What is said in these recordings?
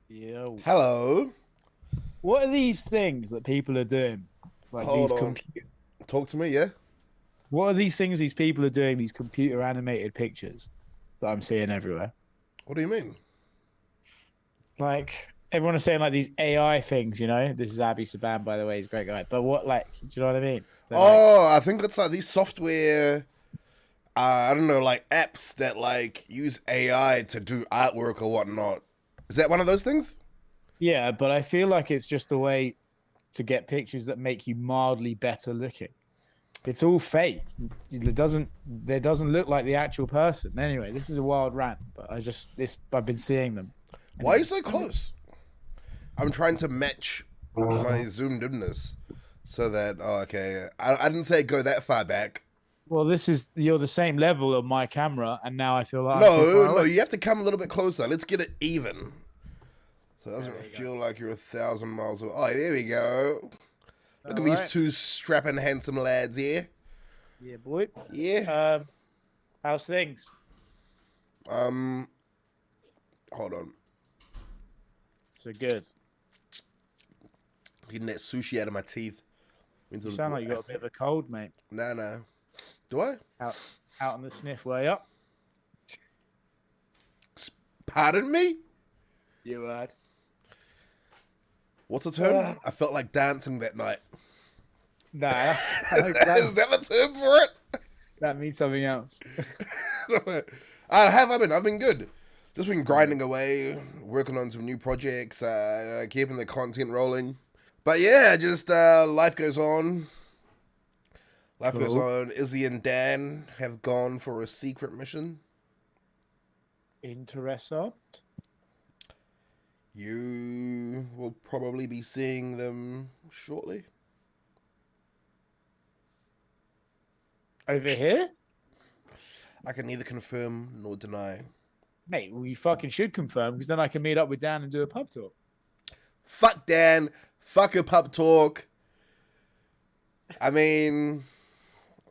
Yo. Hello. What are these things that people are doing? Like Hold these on. Talk to me, yeah? What are these things these people are doing, these computer animated pictures that I'm seeing everywhere? What do you mean? Like everyone is saying like these AI things, you know? This is Abby Saban, by the way, he's a great guy. But what like do you know what I mean? They're like, Oh, I think it's like these software, I don't know, like apps that like use AI to do artwork or whatnot. Is that one of those things? yeah, but I feel like it's just a way to get pictures that make you mildly better looking. It's all fake. It doesn't look like the actual person. Anyway, this is a wild rant, but I've been seeing them. Why are you Anyway, so close? I'm trying to match my zoomed inness so that, oh, okay. I didn't say go that far back. well, you're the same level of my camera, and now I feel like I'm too No, far no, away. you have to come a little bit closer. Let's get it even. So it There doesn't you go. feel like you're 1,000 miles away. Oh, there we go. Look All at these right. two strapping, handsome lads here. Yeah, boy. Yeah. Um, how's things? Um, Hold on. So good. Getting that sushi out of my teeth. You sound like you got a bit of a cold, mate. Nah. Do I? Out, out on the sniff way up. Pardon me? You heard. What's the term? I felt like dancing that night. Nah, Is that the term for it? that means something else. I've been good. Just been grinding away, working on some new projects, keeping the content rolling. But yeah, just life goes on. Life goes Cool. on. Izzy and Dan have gone for a secret mission. Interessant. You will probably be seeing them shortly. Over here? I can neither confirm nor deny. Mate, well, you fucking should confirm because then I can meet up with Dan and do a pub talk. Fuck Dan. Fuck a pub talk. I mean,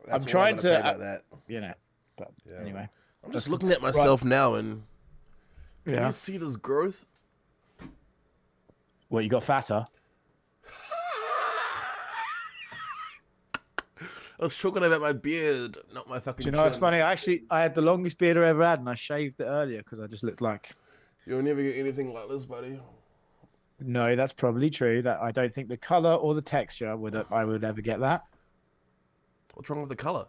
that's I'm all trying I'm gonna to, say about that. you know, but Yeah. anyway. I'm just looking at myself now, and can Yeah. you see this growth? Well, you got fatter. I was talking about my beard, not my fucking. Do you know what's chin. funny? I had the longest beard I ever had, and I shaved it earlier because I just looked like. You'll never get anything like this, buddy. No, that's probably true. That I don't think the color or the texture I would ever get that. What's wrong with the color?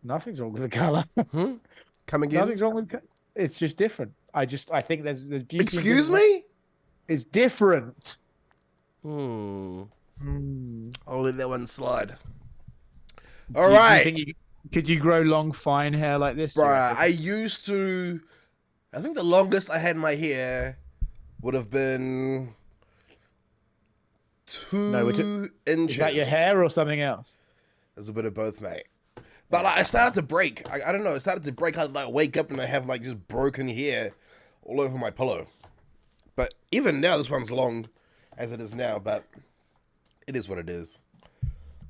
Nothing's wrong with the color. Come again? Nothing's wrong with it. It's just different. I think there's beauty. in Excuse different- me? It's different. Hmm. Hmm. I'll let that one slide. Do All you right, think could you grow long, fine hair like this? do you bruh. reckon? I used to. I think the longest I had my hair would have been No, 2 inches. Is that your hair or something else? There's a bit of both, mate. But like, I started to break. I don't know. It started to break. I'd like wake up and I have like just broken hair all over my pillow. But even now, this one's long as it is now. But it is what it is.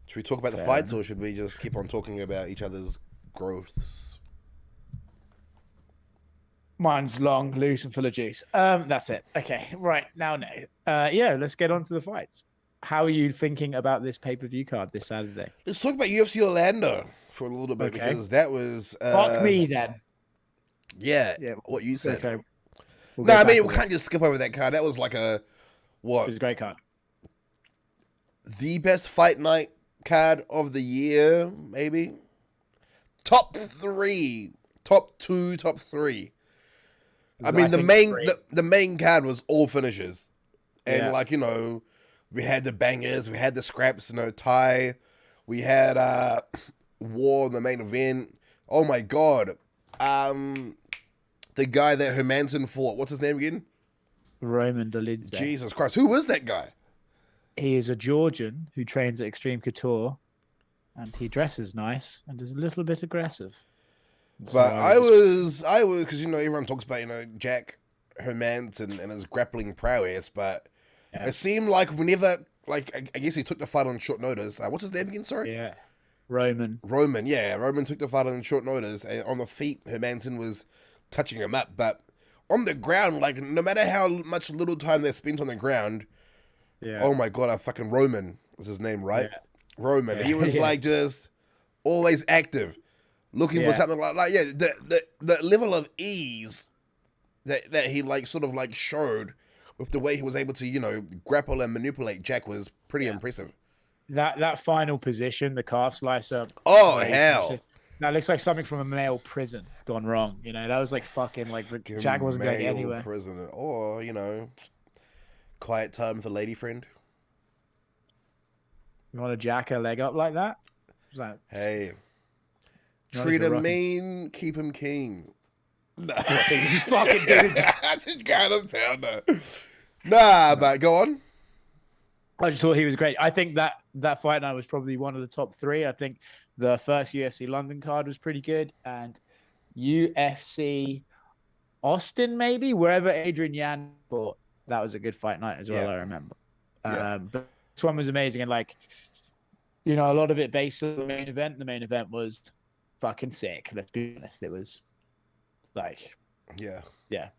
Should we talk about the fights, or should we just keep on talking about each other's growths? Mine's long, loose, and full of juice. That's it. Okay, right now, no. Yeah, let's get on to the fights. How are you thinking about this pay-per-view card this Saturday? Let's talk about UFC Orlando for a little bit, Okay. because that was Fuck me then. Yeah, Yeah. what you said. Okay. We'll No, go I mean, we backwards. can't just skip over that card. That was like It was a great card. the best fight night card of the year, maybe. Top 3, top 2, top 3. I mean, think the main card was all finishes, and Yeah. like, you know, we had the bangers, we had the scraps, you know, tie, we had War in the main event. Oh my god, the guy that Hermanson fought, what's his name again? Roman Dolidze. Jesus Christ, who was that guy? He is a Georgian who trains at Extreme Couture, and he dresses nice and is a little bit aggressive. That's But how I was, because, you know, everyone talks about, you know, Jack Hermanson and his grappling prowess, but Yeah. it seemed like whenever, like, I guess he took the fight on short notice. What's his name again, sorry? Yeah. Roman. Roman, yeah. Roman took the fight on short notice, and on the feet, Hermanson was touching him up, but on the ground, like, no matter how much little time they spent on the ground, oh my God, fucking Roman is his name, right? Yeah. Roman. He was like just always active, looking for something like the level of ease that he like sort of like showed with the way he was able to, you know, grapple and manipulate Jack was pretty impressive. That final position, the calf slicer. Oh hell. That looks like something from a male prison gone wrong. You know, that was like fucking like Jack wasn't going anywhere. Prison, or you know, quiet time with a lady friend. You want to jack her leg up like that? Hey, treat him mean, keep him keen. Nah. So you fucking did it. I just got him down there. Nah, but go on. I just thought he was great. I think that fight night was probably one of the top 3. I think the first UFC London card was pretty good, and UFC Austin maybe wherever Adrian Yan fought, that was a good fight night as well. I remember. But this one was amazing, and like, you know, a lot of it based on the main event. The main event was fucking sick. Let's be honest, it was like,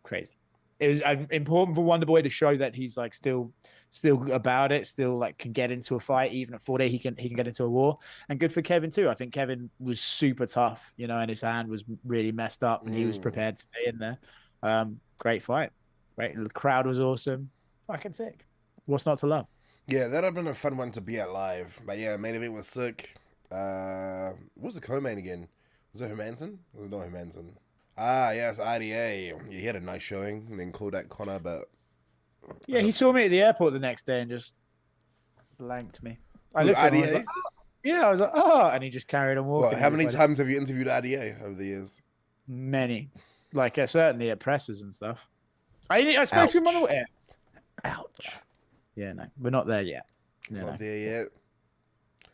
crazy. It was important for Wonder Boy to show that he's like still about it, still like can get into a fight. Even at 40, he can get into a war. And good for Kevin too. I think Kevin was super tough, you know, and his hand was really messed up, and he was prepared to stay in there. Great fight. Great. The crowd was awesome. Fucking sick. What's not to love? Yeah, that'd have been a fun one to be at live. But yeah, main event was sick. What was the co-main again? Was it Hermanson? It was not Hermanson. Yes, IDA. Yeah, he had a nice showing, and then called out Connor, but yeah, he saw me at the airport the next day and just blanked me. I looked at him, I was like, oh. Yeah, I was like, oh, and he just carried on walking. How many times have you interviewed IDA over the years? Many, like certainly at presses and stuff. I spoke to him on the air. Ouch. Yeah, no, we're not there yet. Not there yet.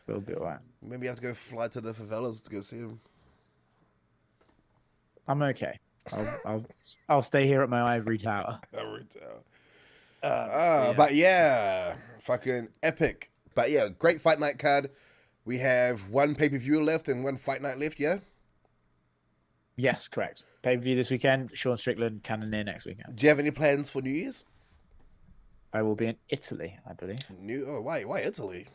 We'll be alright. Maybe you have to go fly to the favelas to go see him. I'm okay. I'll stay here at my ivory tower. But yeah, fucking epic. But yeah, great fight night card. We have one pay-per-view left and one fight night left, yeah? Yes, correct. Pay-per-view this weekend. Sean Strickland, Cannonier next weekend. Do you have any plans for New Year's? I will be in Italy, I believe. Why Italy?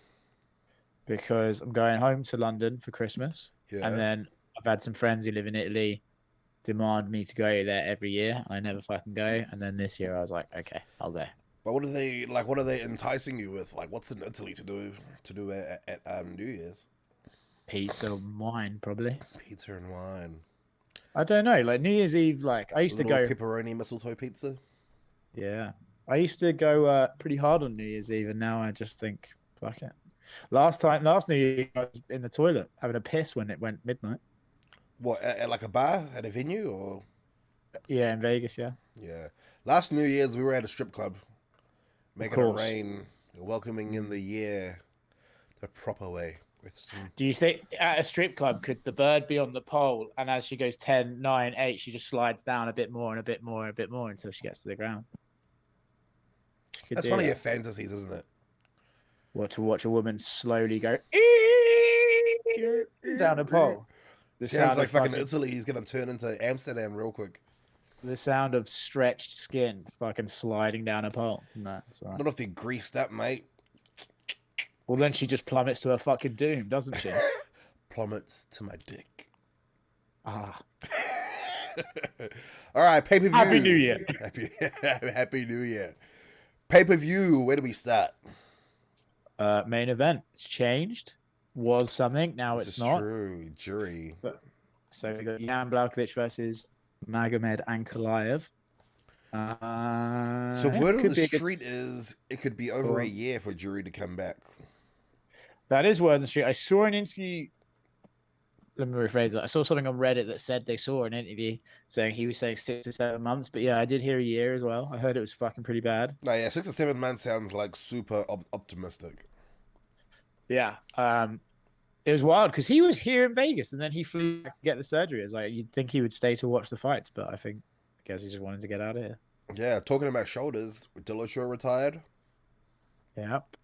Because I'm going home to London for Christmas. Yeah. And then I've had some friends who live in Italy demand me to go there every year. I never fucking go. And then this year I was like, okay, I'll go. But what are they enticing you with? Like, what's in Italy to do at New Year's? Pizza and wine, probably. Pizza and wine. I don't know. Like New Year's Eve, like I used to go pepperoni mistletoe pizza. Yeah, I used to go pretty hard on New Year's Eve, and now I just think, fuck it. Last New Year, I was in the toilet having a piss when it went midnight. What, at like a bar, at a venue, or? Yeah, in Vegas, yeah. Yeah. Last New Year's, we were at a strip club, making it rain, welcoming in the year the proper way. Do you think at a strip club, could the bird be on the pole, and as she goes 10, 9, 8, she just slides down a bit more and a bit more and a bit more until she gets to the ground? That's one of your fantasies, isn't it? What, to watch a woman slowly go down a pole? Sounds like fucking Italy. He's going to turn into Amsterdam real quick. The sound of stretched skin fucking sliding down a pole. No, that's all right. Not if they're greased up, mate. Well, then she just plummets to her fucking doom, doesn't she? Plummets to my dick. Ah. All right, pay-per-view. Happy New Year. Happy New Year. Pay-per-view, where do we start? Main event. It's changed. Was something. Now it's not. True. Jury. So we got Jan Błachowicz versus Magomed Ankalaev. So word on the street is it could be over a year for Jury to come back. That is word on the street. I saw an interview. Let me rephrase that. I saw something on Reddit that said they saw an interview saying he was saying 6 to 7 months. But yeah, I did hear a year as well. I heard it was fucking pretty bad. No, yeah, 6 to 7 months sounds like super optimistic. Yeah. It was wild because he was here in Vegas and then he flew back to get the surgery. It was like, you'd think he would stay to watch the fights, but I guess he just wanted to get out of here. Yeah, talking about shoulders, Dillashaw retired. Yep.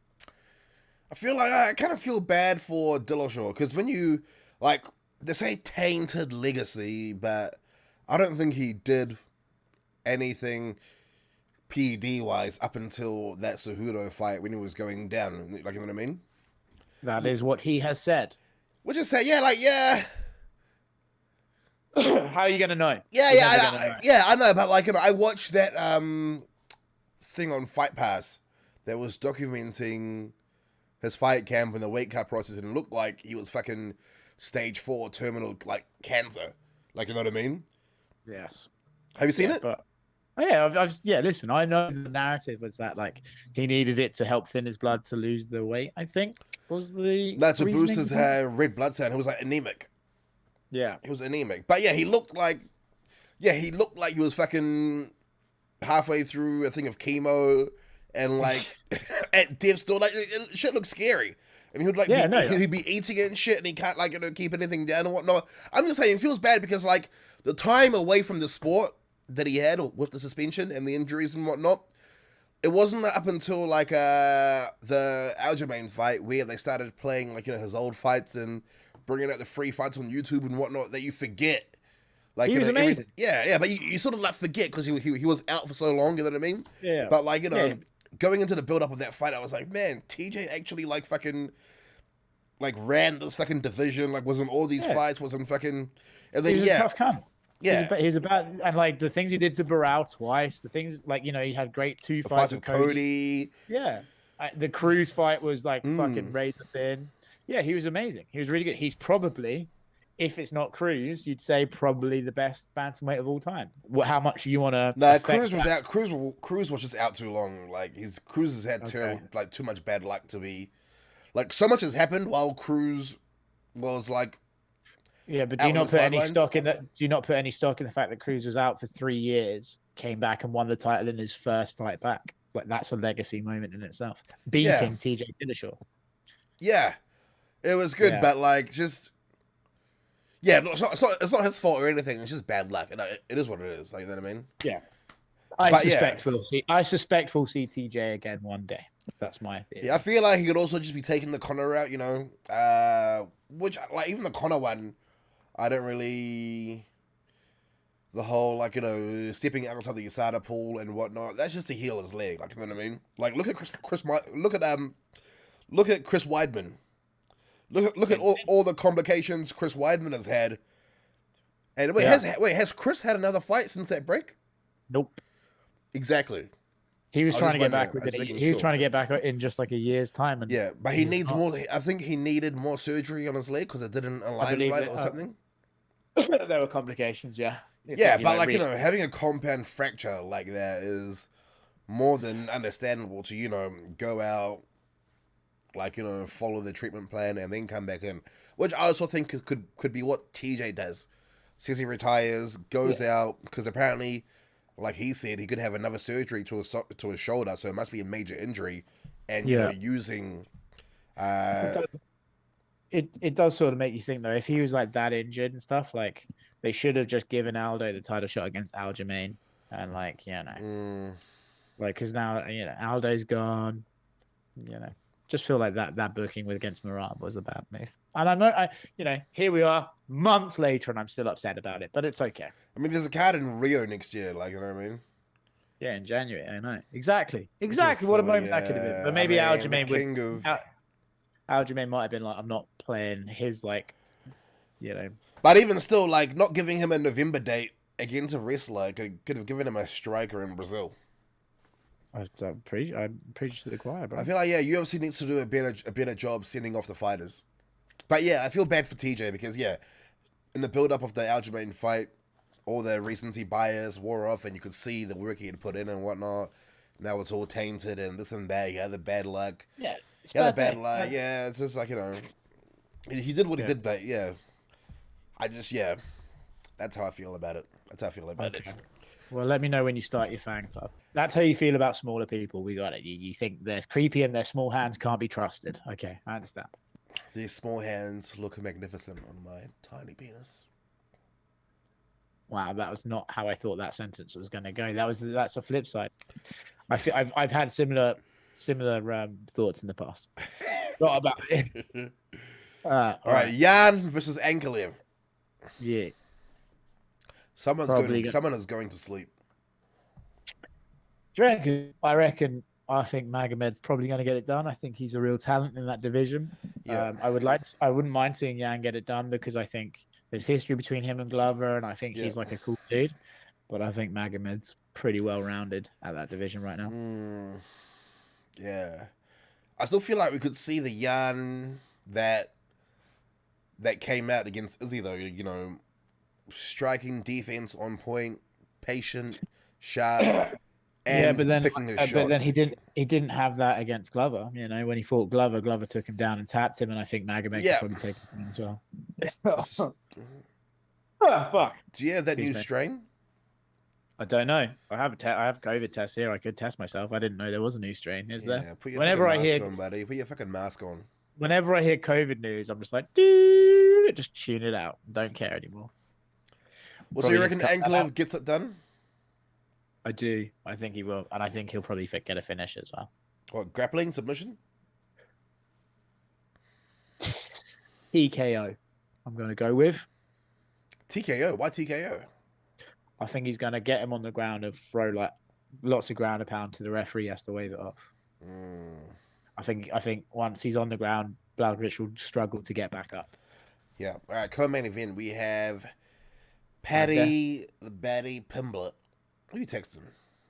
I feel like I kind of feel bad for Dillashaw because when you, like, they say tainted legacy, but I don't think he did anything PED wise up until that Cejudo fight when he was going down. Like, you know what I mean? That is what he has said. Which is say, yeah, like, yeah. How are you gonna know? Yeah, I know, but like, you know, I watched that thing on Fight Pass that was documenting his fight camp and the weight cut process, and it looked like he was fucking stage 4 terminal like cancer. Like, you know what I mean? Yes. Have you seen it? But yeah. Listen, I know the narrative was that like he needed it to help thin his blood to lose the weight. I think was the to boost his red blood cell. He was like anemic. Yeah, he was anemic. But yeah, he looked like he was fucking halfway through a thing of chemo and like at death's door. Like shit looked scary. And he would like he'd be eating it and shit, and he can't like, you know, keep anything down and whatnot. I'm just saying, it feels bad because like the time away from the sport that he had with the suspension and the injuries and whatnot, it wasn't up until like the Aljamain fight where they started playing like, you know, his old fights and bringing out the free fights on YouTube and whatnot that you forget. Like, he was amazing. But you sort of like forget because he was out for so long. You know what I mean? Yeah. But like, you know, going into the build up of that fight, I was like, man, TJ actually like fucking like ran this fucking division. Like, was in all these fights. Was in fucking, and then he was a tough cunt. Yeah, he's about and like the things he did to Barao twice. The things like, you know, he had great two fights with Cody. Yeah, the Cruz fight was like fucking razor thin. Yeah, he was amazing. He was really good. He's probably, if it's not Cruz, you'd say probably the best bantamweight of all time. How much you want to? Nah, Cruz was out. Cruz was just out too long. Like Cruz has had terrible, like too much bad luck to be, like so much has happened while Cruz was like. Yeah, but do you not put any stock in that? Do you not put any stock in the fact that Cruz was out for 3 years, came back and won the title in his first fight back? Like that's a legacy moment in itself. Beating TJ Dillashaw. Yeah, it was good, but like just. Yeah, it's not his fault or anything. It's just bad luck, and it is what it is. Like, you know what I mean? Yeah. I suspect we'll see TJ again one day. That's my theory. Yeah, I feel like he could also just be taking the Conor route, you know. Which like even the Conor one, I don't really. The whole like, you know, stepping outside the USADA pool and whatnot. That's just to heal his leg. Like, you know what I mean? Like look at Chris Weidman. Look at all the complications Chris Weidman has had. And has Chris had another fight since that break? Nope. Exactly. He was trying to get back he was trying to get back in just like a year's time. And yeah, but he needs more. I think he needed more surgery on his leg because it didn't align right or something. There were complications, yeah. Yeah, but like, you know, having a compound fracture like that is more than understandable to, you know, go out, like, you know, follow the treatment plan and then come back in. Which I also think could be what TJ does. Says he retires, goes out, because apparently, like he said, he could have another surgery to his shoulder, so it must be a major injury. And, you know, using... It does sort of make you think, though, if he was, like, that injured and stuff, like, they should have just given Aldo the title shot against Aljamain. And, like, you know... Like, because now, you know, Aldo's gone, you know... Just feel like that booking against Merab was a bad move. And I'm not, you know, here we are months later and I'm still upset about it, but it's okay. I mean, there's a card in Rio next year, like, you know what I mean? Yeah, in January, I know. Exactly. What a moment that could have been. But maybe Aljamain Aljamain might have been like, I'm not playing his, like, you know. But even still, like, not giving him a November date against a wrestler could have given him a striker in Brazil. I'm preach to the choir, bro. I feel like UFC needs to do a better job sending off the fighters. But yeah, I feel bad for TJ because in the build up of the Aljamain fight, all the recency bias wore off, and you could see the work he had put in and whatnot. Now it's all tainted and this and that. He had the bad luck. Yeah, bad luck. Yeah, it's just like, you know, he did what he did, but that's how I feel about it. Well, let me know when you start your fan club. That's how you feel about smaller people. We got it. You think they're creepy and their small hands can't be trusted. Okay, I understand. These small hands look magnificent on my tiny penis. Wow, that was not how I thought that sentence was going to go. That's a flip side. I feel I've had similar thoughts in the past. Not about it. All right, Jan versus Ankalaev. Yeah. Someone is going to sleep. I think Magomed's probably going to get it done. I think he's a real talent in that division. Yeah. I wouldn't mind seeing Yan get it done because I think there's history between him and Glover, and I think Yeah. he's like a cool dude. But I think Magomed's pretty well rounded at that division right now. Yeah. I still feel like we could see the Yan that came out against Izzy though, you know, striking defense on point, patient, sharp, and but then picking his shots. he didn't have that against Glover. You know, when he fought Glover, Glover took him down and tapped him, and I think Magomed could probably take him as well. Fuck. Do you have that new strain? I don't know. I have COVID test here. I could test myself. I didn't know there was a new strain. Is there? Put your Whenever I hear, on, buddy. Put your fucking mask on. Whenever I hear COVID news, I'm just like, just tune it out. Don't care anymore. Well, so you reckon Ankalaev gets it done? I do. I think he will, and I think he'll probably get a finish as well. What, grappling submission? TKO. I'm going to go with TKO. Why TKO? I think he's going to get him on the ground and throw like lots of ground a pound to the referee. Has to wave it off. I think once he's on the ground, Błachowicz will struggle to get back up. Yeah. All right. Co-main event. We have Paddy, the baddie, Pimblett. Who are you texting?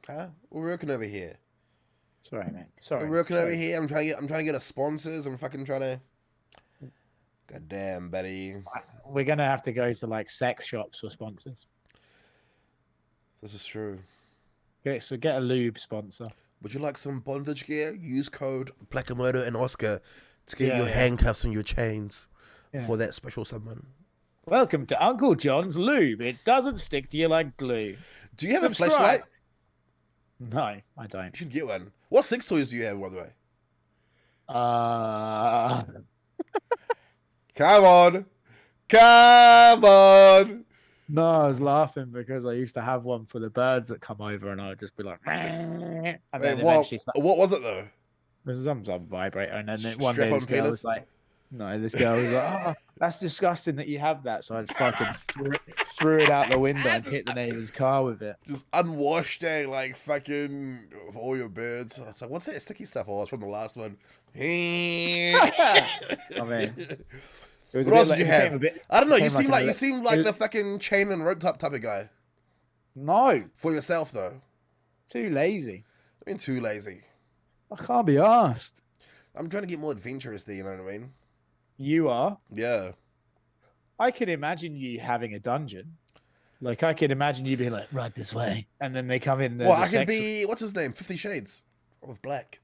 Huh? We're working over here. Sorry, man. Sorry. We're working over here. I'm trying to get us sponsors. I'm fucking trying to. God damn, buddy. We're gonna have to go to like sex shops for sponsors. This is true. Okay, so get a lube sponsor. Would you like some bondage gear? Use code Blakamoto and Oscar to get your handcuffs and your chains for that special someone. Welcome to Uncle John's Lube. It doesn't stick to you like glue. Do you have a flashlight? No, I don't. You should get one. What sex toys do you have, by the way? Come on. Come on. No, I was laughing because I used to have one for the birds that come over, and I would just be like, and then eventually, what was it though? This is some vibrator, and then one day this girl was like, this girl was like, oh, that's disgusting that you have that. So I just fucking threw it out the window and hit the neighbor's car with it. Just unwashed, like fucking all your birds. I was like, what's that sticky stuff? Oh, it's from the last one. I mean, what else did you have? I don't know. You seem like the fucking chain and rope type of guy. No. For yourself though. Too lazy. I mean, too lazy. I can't be asked. I'm trying to get more adventurous there. You know what I mean? You are? Yeah. I could imagine you having a dungeon. Like, I could imagine you being like, right this way. And then they come in. Well, I could be, what's his name? 50 Shades of Black.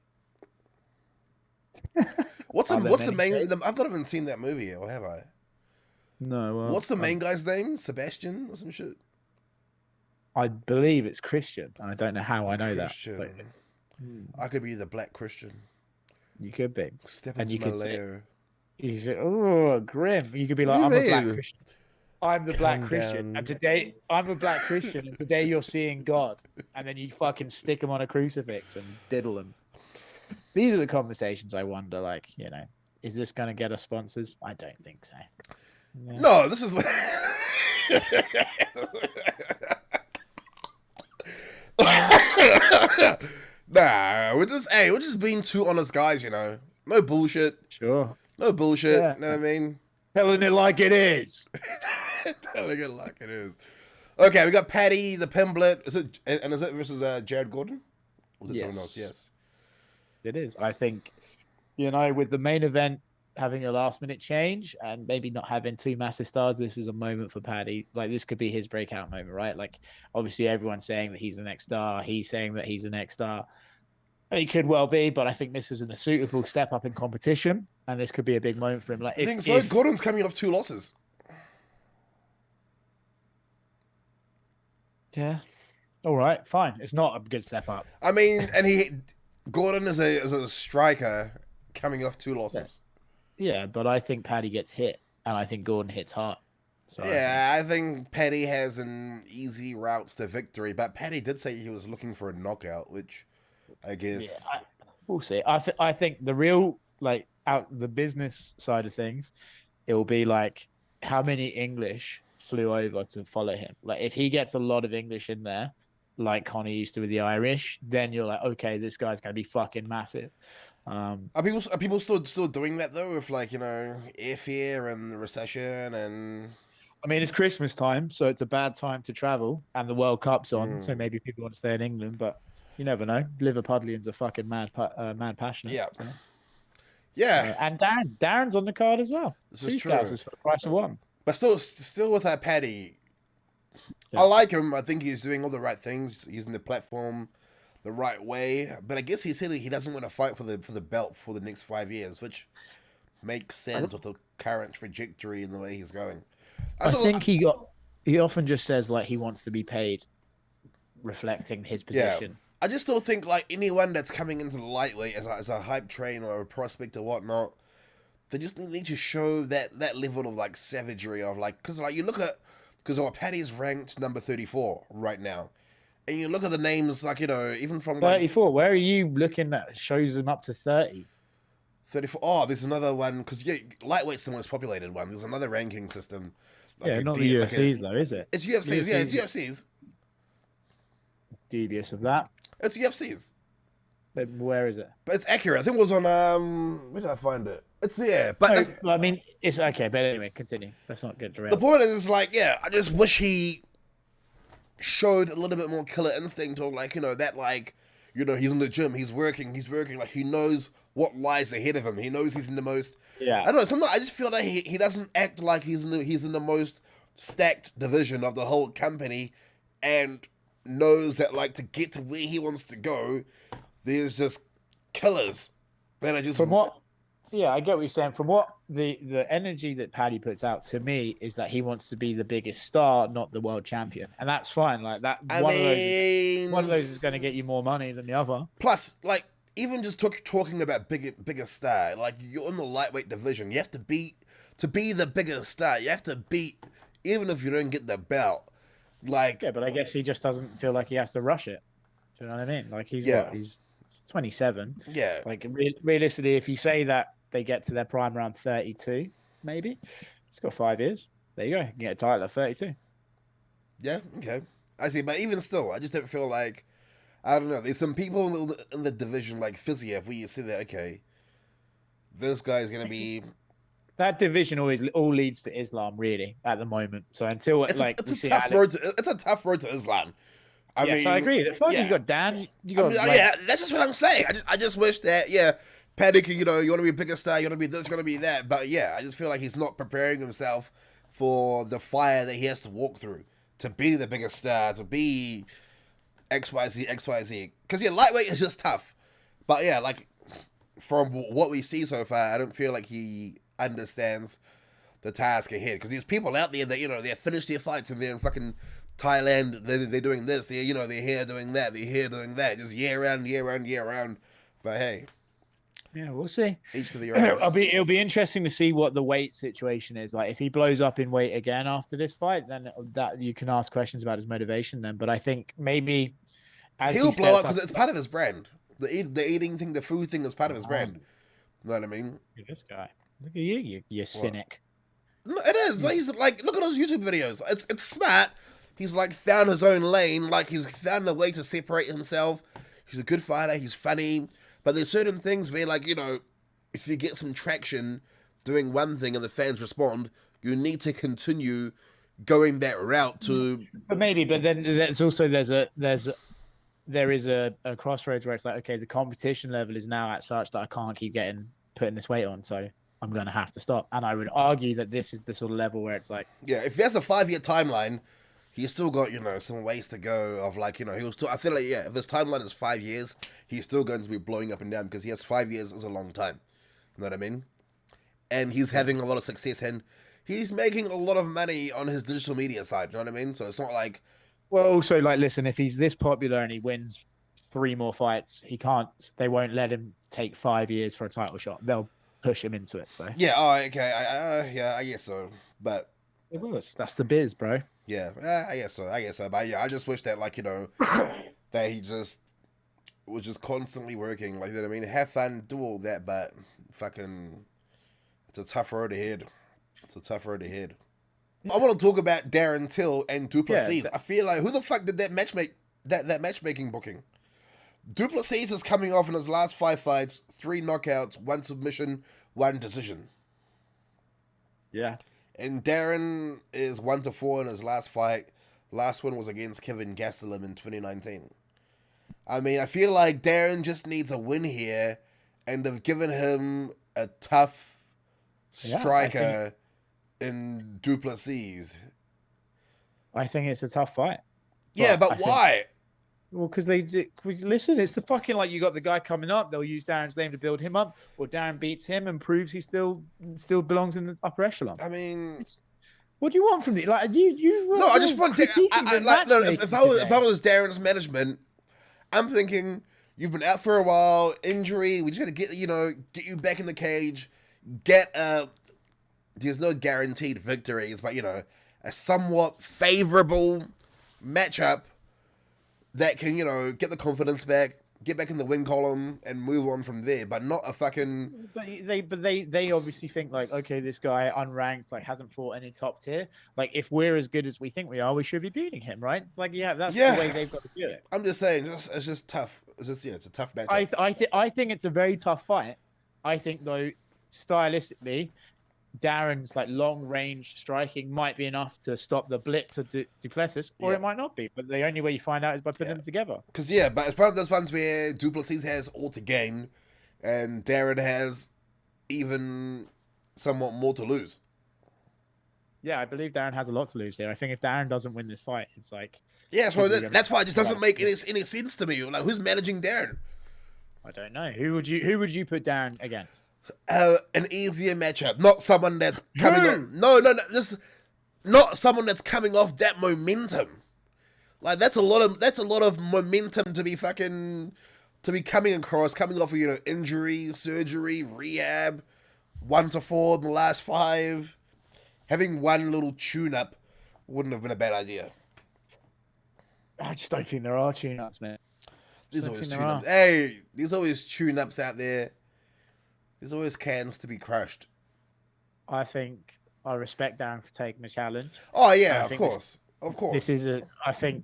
What's the main, I've not even seen that movie yet, or have I? No. Well, what's the main guy's name? Sebastian or some shit? I believe it's Christian. I don't know how I know Christian. that. But I could be the Black Christian. You could be. Step into my lair. Oh, grim. You could be like, I'm a Black Christian. I'm the Black Christian. And today, I'm a Black Christian. And today you're seeing God. And then you fucking stick him on a crucifix and diddle him. These are the conversations I wonder, like, you know, is this going to get us sponsors? I don't think so. Yeah. No, this is... Nah, we're just being two honest guys, you know. No bullshit. Sure. No bullshit. Yeah. You know what I mean? Telling it like it is. Telling it like it is. Okay, we got Paddy, the Pimblett. Is it versus Jared Gordon? Or is it someone else? Yes. It is. I think, you know, with the main event having a last minute change and maybe not having two massive stars, this is a moment for Paddy. Like, this could be his breakout moment, right? Like, obviously everyone's saying that he's the next star. He's saying that he's the next star. And he could well be, but I think this isn't a suitable step up in competition, and this could be a big moment for him. Like, I think so. Gordon's coming off 2 losses. Yeah. All right, fine. It's not a good step up. I mean, and Gordon is a striker coming off 2 losses. Yeah, but I think Paddy gets hit, and I think Gordon hits hard. So yeah, I think Paddy has an easy route to victory, but Paddy did say he was looking for a knockout, which I guess we'll see. I think the real, like, out the business side of things, it will be like how many English flew over to follow him. Like, if he gets a lot of English in there, like Conor used to with the Irish, then you're like, okay, this guy's gonna be fucking massive. Are people still doing that though, with like, airfare and the recession and? I mean, it's Christmas time, so it's a bad time to travel, and the World Cup's on, so maybe people want to stay in England, but you never know. Liverpudlians are fucking mad passionate. Yeah. So. Yeah. And Darren's on the card as well. This Two is true. scouts for the price of one. But still with that Paddy, Yeah. I like him. I think he's doing all the right things, using the platform the right way. But I guess he said he doesn't want to fight for the belt for the next 5 years, which makes sense with the current trajectory and the way he's going. I think he often just says like he wants to be paid, reflecting his position. Yeah. I just still think like anyone that's coming into the lightweight as a hype train or a prospect or whatnot, they just need to show that level of like savagery of like, because like you look at, because Paddy's ranked number 34 right now, and you look at the names like, even from like 34. Where are you looking that shows him up to 30? 34. Oh, there's another one, because lightweight's the most populated one. There's another ranking system. Like not the UFC's though, is it? It's UFC's. Yeah, it's UFC's. Dubious of that. It's UFC's. But where is it? But it's accurate. I think it was on where did I find it? It's but no, I mean it's okay. But anyway, continue. Let's not get derailed. The point is like, I just wish he showed a little bit more killer instinct, or like that like he's in the gym, he's working, like he knows what lies ahead of him. He knows he's in the most. Yeah. I don't know. Sometimes I just feel like he doesn't act like he's in the most stacked division of the whole company, and knows that like to get to where he wants to go, there's just killers. Then I just I get what you're saying. From what the energy that Paddy puts out to me is that he wants to be the biggest star, not the world champion, and that's fine. Like that, one of those is going to get you more money than the other. Plus, like even just talking about bigger star, like you're in the lightweight division, you have to be the biggest star. You have to beat, even if you don't get the belt. Like but I guess he just doesn't feel like he has to rush it. Do you know what I mean? Like he's 27. Yeah. Like realistically, if you say that they get to their prime around 32, maybe he's got 5 years. There you go. You can get a title at 32. Yeah. Okay. I see, but even still, I just don't feel like, I don't know. There's some people in the division like Fiziev where you see that this guy's gonna be. That division all leads to Islam, really, at the moment. So until it's a tough road to Islam. I mean, I agree. You got Dan. That's just what I'm saying. I just wish that Paddy can, you want to be a bigger star, you want to be this, you want to be that. But I just feel like he's not preparing himself for the fire that he has to walk through to be the biggest star, to be XYZ. Because lightweight is just tough. But like from what we see so far, I don't feel like he understands the task ahead, because there's people out there that they're finished their fights and they're in fucking Thailand, they're doing this, they're here doing that, just year round. But hey, we'll see. Each to their own. It'll be interesting to see what the weight situation is like. If he blows up in weight again after this fight, then that you can ask questions about his motivation then. But I think maybe he'll blow up because it's part of his brand. The eating thing, the food thing is part of his brand. You know what I mean? This guy. Look at you cynic. No, it is. Like, he's like, look at those YouTube videos. It's smart. He's like found his own lane. Like he's found a way to separate himself. He's a good fighter. He's funny. But there's certain things where, like, if you get some traction doing one thing and the fans respond, you need to continue going that route to. But then there's also there is a crossroads where it's like, okay, the competition level is now at such that I can't keep putting this weight on, so I'm going to have to stop. And I would argue that this is the sort of level where it's like... Yeah, if there's a 5-year timeline, he's still got, some ways to go of like, he'll still... I feel like, if this timeline is 5 years, he's still going to be blowing up and down because he has 5 years is a long time. You know what I mean? And he's having a lot of success and he's making a lot of money on his digital media side. You know what I mean? So it's not like... Well, also, like, listen, if he's this popular and he wins 3 more fights, they won't let him take 5 years for a title shot. They'll push him into it. So yeah, okay, I guess so, but it was. That's the biz, bro. Yeah, I guess so. But I just wish that that he just was just constantly working. Like, you know what I mean? Have fun, do all that, but fucking, it's a tough road ahead. I want to talk about Darren Till and Du Plessis. I feel like, who the fuck did that match make? that matchmaking booking. Du Plessis is coming off in his last 5 fights, 3 knockouts, 1 submission, 1 decision. Yeah. And Darren is 1-4 in his last fight. Last one was against Kevin Gastelum in 2019. I mean, I feel like Darren just needs a win here, and they've given him a tough striker in Du Plessis. I think it's a tough fight. Yeah, but why? Well, because listen, it's the fucking, like, you got the guy coming up. They'll use Darren's name to build him up, or Darren beats him and proves he still belongs in the upper echelon. I mean, what do you want from me? Like, you? No, I just want. If I was Darren's management, I'm thinking you've been out for a while, injury. We just got to get you back in the cage. There's no guaranteed victories, but a somewhat favorable matchup that can, get the confidence back, get back in the win column, and move on from there. But not a fucking. But they obviously think, like, okay, this guy unranked, like, hasn't fought any top tier. Like, if we're as good as we think we are, we should be beating him, right? Like, that's the way they've got to do it. I'm just saying, it's just tough. It's just it's a tough matchup. I think it's a very tough fight. I think, though, stylistically, Darren's, like, long range striking might be enough to stop the blitz of Du Plessis, or it might not be. But the only way you find out is by putting them together. Because but it's one of those ones where Du Plessis has all to gain, and Darren has even somewhat more to lose. Yeah, I believe Darren has a lot to lose here. I think if Darren doesn't win this fight, it's like so that's why it just doesn't make any sense to me. Like, who's managing Darren? I don't know. Who would you put Darren against? An easier matchup, not someone that's coming on. No, just not someone that's coming off that momentum. Like, that's a lot of momentum to be coming across, coming off of injury, surgery, rehab, 1-4 in the last 5. Having one little tune-up wouldn't have been a bad idea. I just don't think there are tune-ups, man. There's always tune-ups. Hey, there's always tune-ups out there. There's always cans to be crushed. I think I respect Darren for taking the challenge. Oh yeah, of course. This is I think,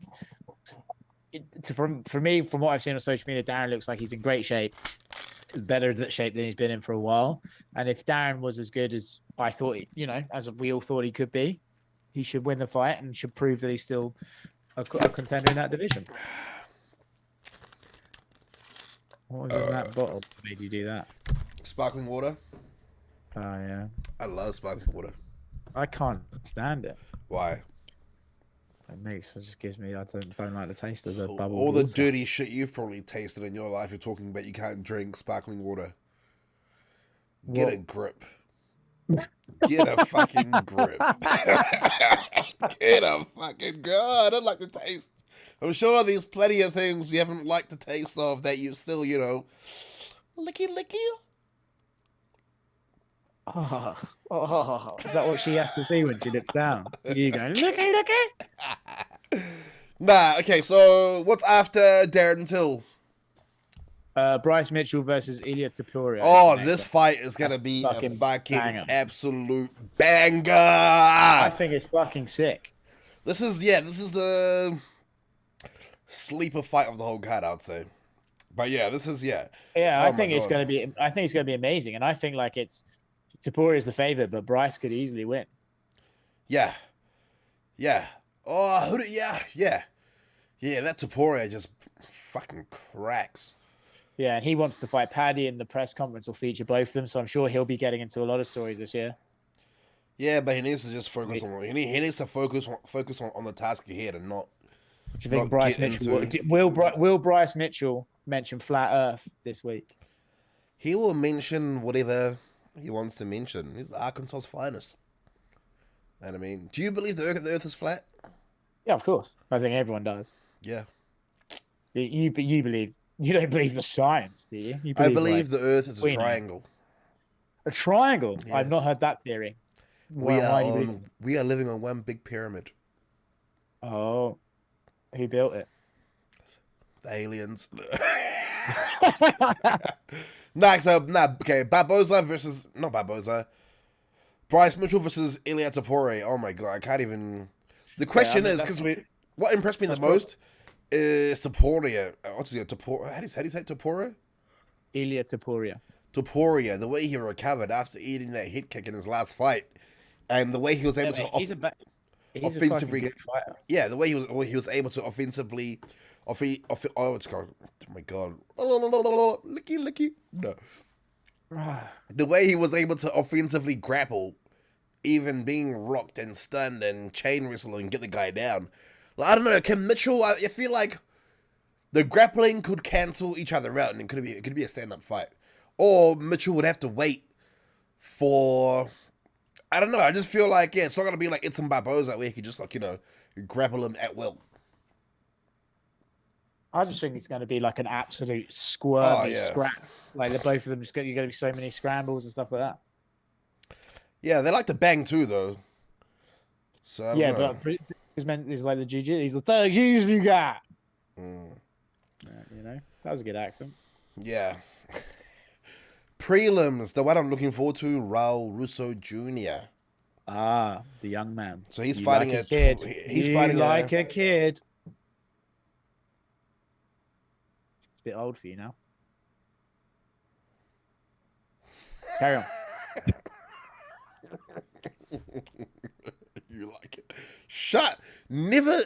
for me, from what I've seen on social media, Darren looks like he's in great shape, better shape than he's been in for a while. And if Darren was as good as I thought, as we all thought he could be, he should win the fight and should prove that he's still a contender in that division. What was in that bottle that made you do that? Sparkling water. Oh, yeah. I love sparkling water. I can't stand it. Why? It just gives me, I don't like the taste of the bubble. All the dirty shit you've probably tasted in your life, you're talking about you can't drink sparkling water. Get a grip. Get a fucking grip. Get a fucking grip. I don't like the taste. I'm sure there's plenty of things you haven't liked the taste of that you still, licky. Oh, is that what she has to see when she looks down? You go, licky. Nah, okay, so what's after Darren Till? Bryce Mitchell versus Ilia Topuria. Oh, this fight is going to be a fucking absolute banger. I think it's fucking sick. This is the sleeper fight of the whole card, I would say. But yeah, this is Yeah, I think it's going to be amazing, and I think like Topuria is the favorite, but Bryce could easily win. Yeah. Oh, yeah. That Topuria just fucking cracks. Yeah, and he wants to fight Paddy, and the press conference will feature both of them, so I'm sure he'll be getting into a lot of stories this year. Yeah, but he needs to just focus on he needs to focus on the task ahead and not. Do you think Bryce Mitchell will Bryce Mitchell mention flat Earth this week? He will mention whatever he wants to mention. He's Arkansas's finest. And I mean, do you believe the Earth is flat? Yeah, of course. I think everyone does. Yeah. You believe. You don't believe the science, do you? I believe the Earth is a triangle. A triangle? Yes. I've not heard that theory. We are living on one big pyramid. Oh. Who built it? The aliens. Okay. Bryce Mitchell versus Ilia Topuria. Oh my god, I can't even. The question is, because what impressed me the most is Topuria. What's it? Topuria? How do you say Topuria? Ilia Topuria. Topuria. The way he recovered after eating that hit kick in his last fight, and the way he was able to He's a offensively, fucking good fighter. yeah, the way he was able to offensively, oh, it's called. Oh my god, licky. No, the way he was able to offensively grapple, even being rocked and stunned and chain wrestle and get the guy down. Like, I don't know, Kim Mitchell. I feel like the grappling could cancel each other out, and it could be a stand-up fight, or Mitchell would have to wait for. I don't know. I just feel like, yeah, it's not gonna be like Edson Barboza where he could just like, grapple him at will. I just think it's going to be like an absolute squirmy scrap. Like both of them, you're going to be so many scrambles and stuff like that. Yeah, they like to bang too, though. So I don't know. But he's like the jiu-jitsu. He's the third jiu-jitsu guy. That was a good accent. Yeah. Prelims, the one I'm looking forward to, Raul Rosas Jr. Ah, the young man. So he's fighting a kid. He's fighting like a kid. It's a bit old for you now. Carry on. You like it? Shut! Never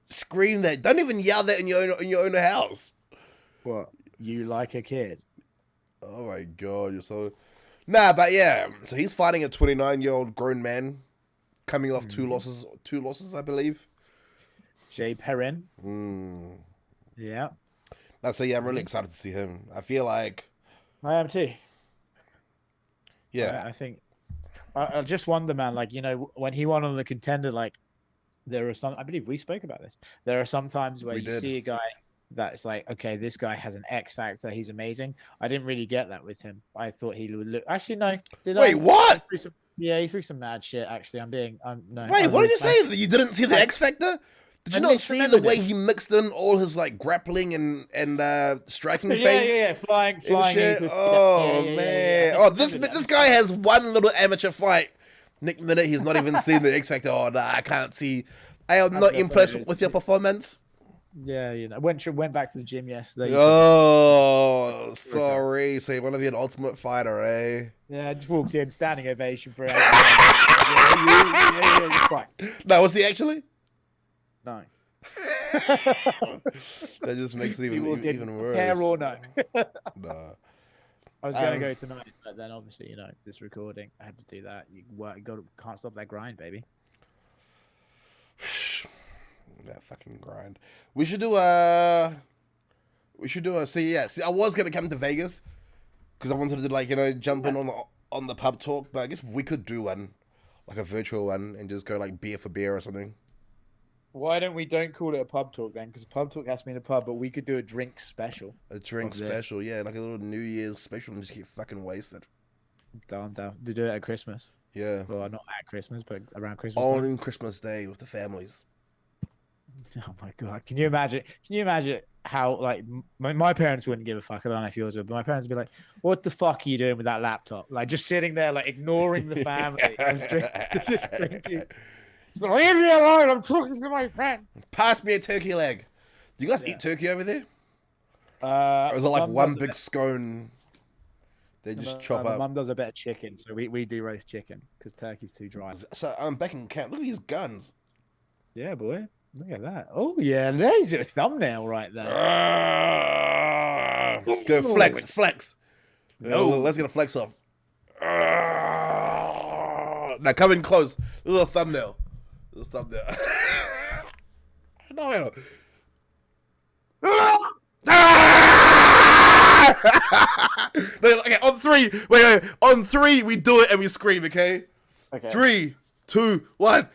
scream that. Don't even yell that in your own house. What? You like a kid? Oh my god, you're so. Nah, but yeah. So he's fighting a 29-year-old grown man, coming off two losses, I believe. Jay Perrin. Yeah. So yeah, I'm really excited to see him. I feel like. I am too. Yeah. I think. I just wonder, man. Like, when he won on the Contender, like, there are some. I believe we spoke about this. There are some times where you see a guy that's like, okay, this guy has an X factor. He's amazing. I didn't really get that with him. I thought he would look. Actually, no. Wait, what? He threw some mad shit. Actually, no. Wait, what did you say? You didn't see the X factor? Did you not see the way he mixed in all his like grappling and striking feints? Yeah, flying. Shit. Man. Oh, this guy has one little amateur fight. Next minute, he's not even seen the X factor. Oh, nah, I can't see. I am not impressed with your performance. Yeah, went back to the gym yesterday. Oh, sorry. So you want to be an ultimate fighter, eh? Yeah, I just walked in, standing ovation for it. No, was he actually? No. That just makes it even worse. Care or no? Nah. I was going to go tonight, but then obviously, this recording, I had to do that. Can't stop that grind, baby. That fucking grind. We should do a. See, I was gonna come to Vegas because I wanted to jump in on the pub talk, but I guess we could do one, like a virtual one, and just go like beer for beer or something. Why don't call it a pub talk then? Because pub talk has to be in a pub, but we could do a drink special. A drink special, yeah, like a little New Year's special, and just get fucking wasted. Down. To do it at Christmas. Yeah. Well, not at Christmas, but around Christmas. On Christmas Day with the families. Oh my god! Can you imagine? How my parents wouldn't give a fuck. I don't know if yours would, but my parents would be like, "What the fuck are you doing with that laptop?" Like just sitting there, like ignoring the family, just drinking. Leave me alone! I'm talking to my friends. Pass me a turkey leg. Do you guys eat turkey over there? Or is it like one big scone? They just chop up. Mum does a better chicken, so we do roast chicken because turkey's too dry. So I'm back in camp. Look at these guns. Yeah, boy. Look at that. Oh, yeah. There's your thumbnail right there. Go flex. No. Let's get a flex off. Now come in close. Little thumbnail. No. No, okay, on three. Wait. On three, we do it and we scream, okay? Okay. 3, 2, 1.